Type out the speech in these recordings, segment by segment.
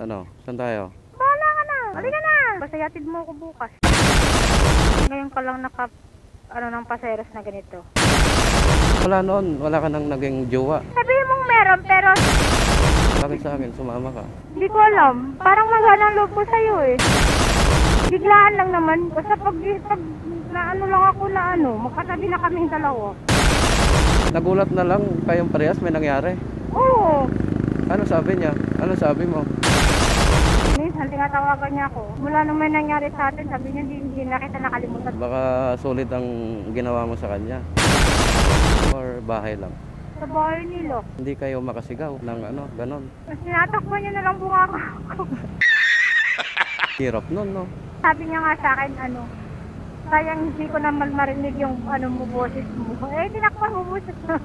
Ano? Saan tayo? Bahala ka na. Halika na. Basta yatid mo ako bukas. Ngayon ka lang ng paseros na ganito. Wala noon. Wala ka nang naging jowa. Sabihin mong meron pero Bakit sa akin? Sumama ka. hindi ko alam. Parang magana ang loob ko sa'yo eh. Biglaan lang naman. Basta pag naano lang ako na magkatabi na kaming dalawa. Nagulat na lang kayong parehas may nangyari. Oo. Ano sabi niya? Ano sabi mo? Minsan tinatawagan niya ako. Mula nung may nangyari sa atin, sabi niya hindi na kita nakalimutan. Baka sulit ang ginawa mo sa kanya. Or bahay lang. Sa bahay nilo. Hindi kayo makasigaw ng ganon. Mas tinatakbo niya na lang bunganga ako. Hirap nun, no? Sabi niya nga sa akin, sayang hindi ko naman marinig yung mo boses mo. Eh, tinakpan mo boses mo.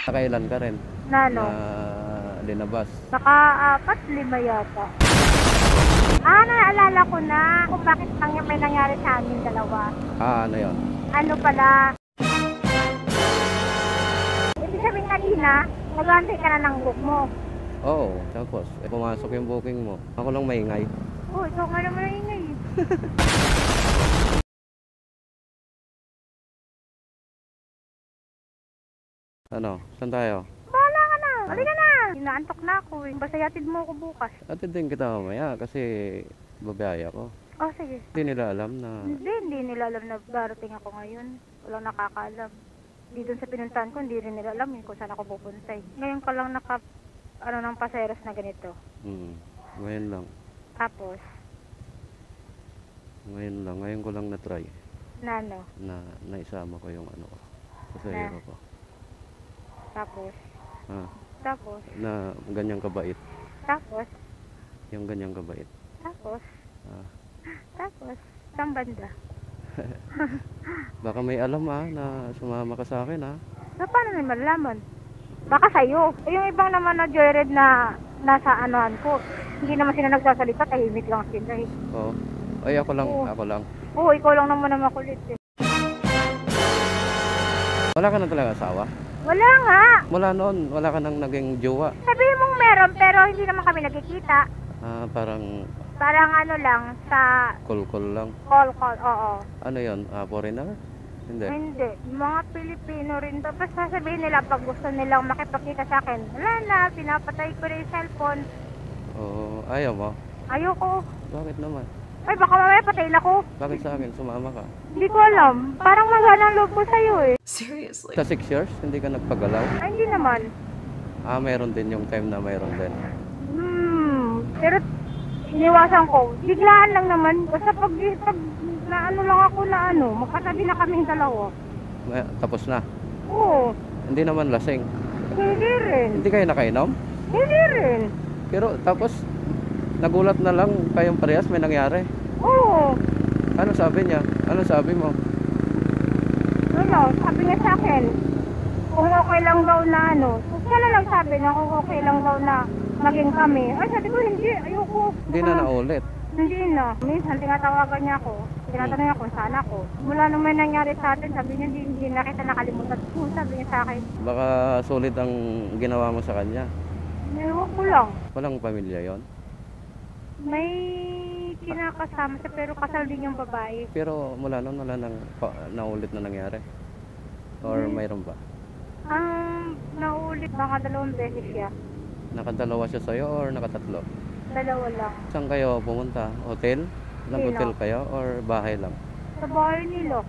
Nakailan ka rin Na na linabas. Naka-4, 5 yata. Naalala ko na kung bakit may nangyari sa amin dalawa. Ano yun? Ano pala? Ibig sabihin kanina, nag-aantay ka na ng book mo. Oo, tapos pumasok yung booking mo. Ako lang maingay. Oh, ikaw nga naman ang ingay. Ano? Saan tayo? Bahala ka na. Halika na. Inaantok na ako eh. Basta yatid mo ako bukas. Atid din kita mamaya kasi babae ako. Oh, sige. Hindi nila alam na Hindi nila alam na darating ako ngayon. Walang nakakaalam. Di doon sa pinuntahan ko, hindi rin nila alam kung saan ako pupunta eh. Ngayon ka lang ng paseros na ganito. ngayon lang. Tapos, Ngayon ko lang na-try na na naisama ko yung pasahero ko. Tapos, Ah, tapos, na ganyang kabait. tapos, Yung ganyang kabait. tapos, Ah, tapos, saan banda? baka may alam na sumama ka sa akin Paano naman malaman? Baka sa'yo. Yung ibang naman na joyride na nasa anuhan ko, hindi naman sila nagsasalita, tahimik lang sila eh. Oo. Ay, ako lang. Oo. Ako lang. Oo, ikaw lang naman na makulit eh. Wala ka na talaga asawa? Wala nga. Mula noon, wala ka nang naging jowa. Sabihin mong meron pero hindi naman kami nagkikita. Parang Parang lang sa call lang. call, oo. Ano yon? Foreigner? Hindi. Hindi, mga Pilipino rin. Tapos sasabihin nila pag gusto nilang makipagkita sa akin, wala na, pinapatay ko rin yung cellphone. Oo. Ayaw mo? Ayoko. Bakit naman? Ay, baka mamaya patayin ako. Bakit sa akin? Sumama ka. Hindi ko alam. Parang magana ang loob ko sa'yo eh. Seriously? Sa 6 years, hindi ka nagpagalaw? Ay, hindi naman. Mayroon din yung time na mayroon din. Pero iniwasan ko. Biglaan lang naman. Basta pag naano lang ako na magkatabi na kaming dalawa. Tapos na. Oo. Hindi naman lasing. Hindi rin. Hindi kayo nakainom? Hindi rin. Pero tapos, nagulat na lang kayong parehas may nangyari. Oo. Ano sabi niya? Ano sabi mo? Sabi niya sa akin, kung okay lang daw na siya na lang sabi na kung okay lang daw na maging kami. Ay, sabi ko, hindi, ayoko. Hindi na naulit. Hindi na. Minsan, tinatawagan niya ako. Tinatanong niya kung saan ako. Mula nung may nangyari sa atin, sabi niya, hindi na kita nakalimutan. Sabi niya sa akin, Baka sulit ang ginawa mo sa kanya. ewan ko lang. Walang pamilya yon. May kinakasama siya, pero kasal din yung babae. Pero mula noon wala nang naulit na nangyari. Or mayroon ba? Ang naulit, mga 2 beses siya. Nakadalawa siya sa'yo or nakatatlo? 2 lang. Saan kayo pumunta? Hotel? Nag-hotel kayo or bahay lang? Sa bahay nila.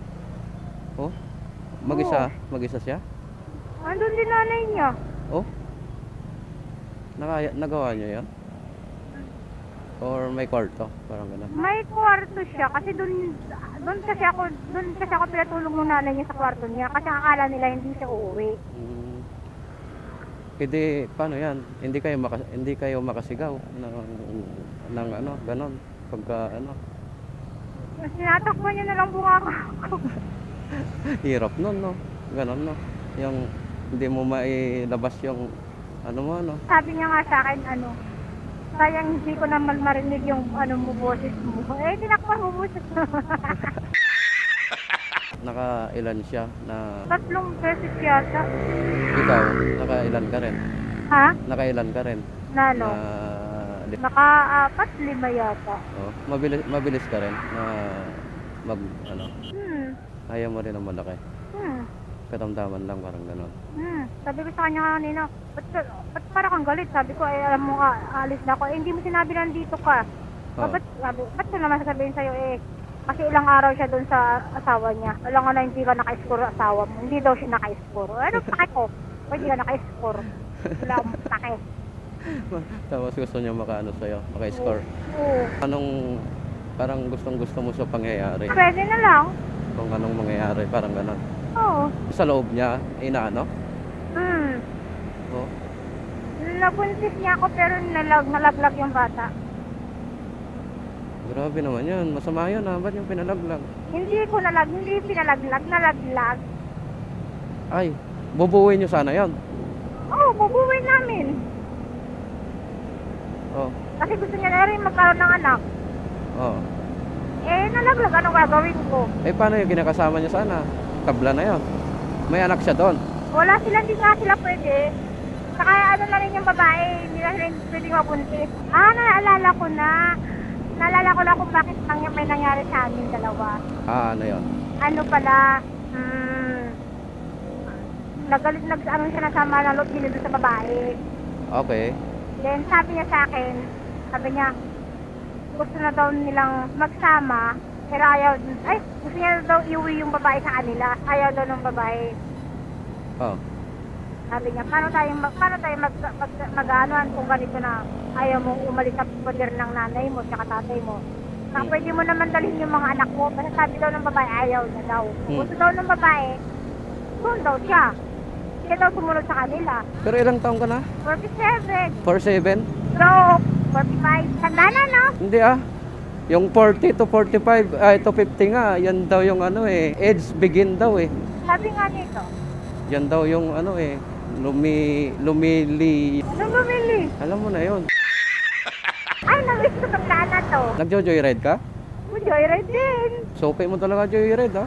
Oh? Mag-isa? Mag-isa siya? Andun din nanay niya. Oh? Nagawa niyo yan? Or may kwarto? Parang gano'n. May kwarto siya kasi doon kasi ako pinatulong ng nanay niya sa kwarto niya kasi akala nila hindi siya uuwi. Hindi, paano yan? Hindi kayo makasigaw ng ganon. Pagka Mas tinatakbo niya na lang bunganga ako. hirap nun, no? Ganon, no? Yung hindi mo mailabas yung Sabi niya nga sa akin, sayang hindi ko naman marinig yung mo boses mo. Eh, tinakpan mo boses mo. Nakailan siya na 3 beses yata. ikaw, nakailan ka rin? Ha? Nakailan ka rin? Na ano? Naka-apat, 5 yata. oh, mabilis ka rin na mag ano, Hmm. ayaw mo rin ng malaki. Hmm. Katamtaman lang parang ganon. Sabi ko sa kanya kanina, ba't para kang galit? Sabi ko, alam mo nga, alis na ako. Hindi mo sinabi nandito ka. Oh. Ba't ko naman sasabihin sa'yo kasi ilang araw siya doon sa asawa niya. Alam nga na hindi ka naka-score asawa mo. Hindi daw siya naka-score. Ano pake ko? Pwede ka naka-score. Wala akong pake. Tapos gusto niya makaano sa'yo, maka-score. Oo. Anong parang gustong-gusto mo sa pangyayari? Pwede na lang. Kung anong mangyayari, parang ganon. Oo. Sa loob niya, inaano? Oh. Nabuntis niya ako pero nalaglag yung bata. Grabe naman yan. Masama yan ha. Ba't yung pinalaglag? Hindi pinalaglag, nalaglag. Ay, bubuuin nyo sana yon. Oo, bubuwin namin. Oh. Kasi gusto niya na rin magkaroon ng anak. Oh. Nalaglag, ano gagawin ko? Paano yung kinakasama niya sana? Tabla na yon. May anak siya doon. Wala sila, hindi nga sila pwede. Saka ano na rin yung babae, hindi na rin pwedeng mabuntis. Naalala ko na kung bakit may nangyari sa amin dalawa. Ano yon? Ano pala, nagalit, ano siya nasama na loob nila doon sa babae. Okay. Then sabi niya sa akin, gusto na daw nilang magsama, pero gusto niya daw iuwi yung babae sa kanila. Ayaw daw ng babae. Oh. Sabi niya, paano tayo mag-aanoan kung ganito na ayaw mong umalis sa poder ng nanay mo at tatay mo. Pwede mo naman dalhin yung mga anak mo. Basta sabi daw ng babae, ayaw na daw. Gusto daw ng babae, doon daw siya. Siya daw sumunod sa kanila. Pero ilang taong ka na? 47. 47? So, 45. Tanda na, no? Hindi ah. Yung 40 to 45, to 50 nga, yan daw yung age begin daw Sabi nga nito. Yan daw yung lumili. Anong bumili? Alam mo na yun. Ay, namiss ko ng lana to. Nagjo-joyride ka? Joyride din. Sukay mo talaga joyride ha?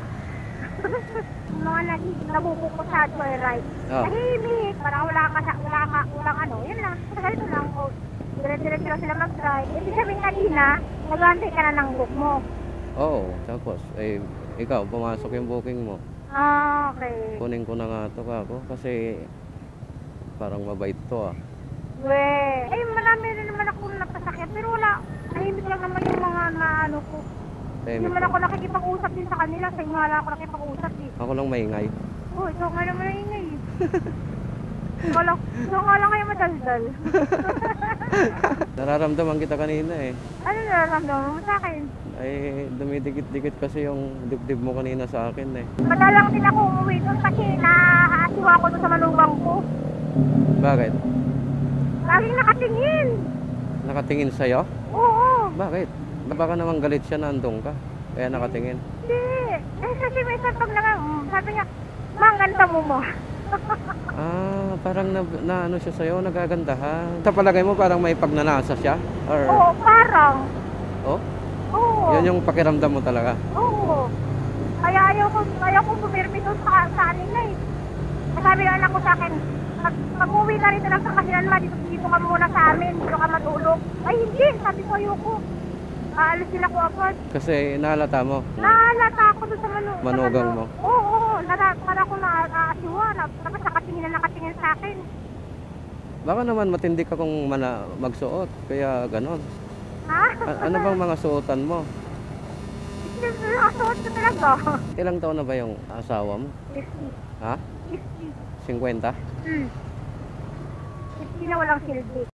Mga nabuko ko sa joyride. Oh. Tahimik. Parang walang ano. Yun lang. Sa ganito lang. Dire-diretso lang sila mag-drive. Ibig sabihin kanina, nag-antay ka na ng book mo. Oo. Tapos, ikaw, pumasok yung booking mo. Okay. Kunin ko na nga ito ako kasi parang mabait to ah. Marami rin naman ako napasakyan. Pero wala. Tahimik lang naman yung mga naano ko. Hindi naman ako nakikipag-usap din sa kanila. Sa inyo wala ako nakikipag-usap eh. Ako lang maingay. Ikaw nga naman ang ingay eh. Ikaw nga lang kayo madaldal. Nararamdaman kita kanina Ano nararamdaman mo sa akin? Dumidikit-dikit kasi yung dibdib mo kanina sa akin Madalang din ako umuwi doon kasi naaasiwa ko doon sa manugang ko. Bakit? Laging nakatingin. Nakatingin sa'yo? Oo. Bakit? Baka naman galit siya na andong ka. Kaya nakatingin. Hindi. Kasi minsan pag sabi niya, Mang, ganda mo. Parang na ano siya sa'yo, nagagandahan. Sa palagay mo parang may pagnanasa siya? Or... Oo, parang. Oh? Oo. Yan yung pakiramdam mo talaga? Oo. Kaya ayaw ko pumirmi doon sa kanila Sabi ng anak ko sa akin, pag-uwi na rito lang sa Kasinan dito ka muna sa amin, dito ka matulog. Ay hindi, sabi ko ayoko. Aalis sila ko agad. Kasi nahalata mo? Nahalata ako doon sa manugang mo? Oo, para ko naaasiwa. Tapos nakatingin sa akin. Baka naman matindi ka kung magsuot, kaya ganon. Ha? Ano bang mga suotan mo? Nakasuot ko talaga. Ilang taon na ba yung asawa mo? 50. Ha? 50. 50? 50 na walang silbi.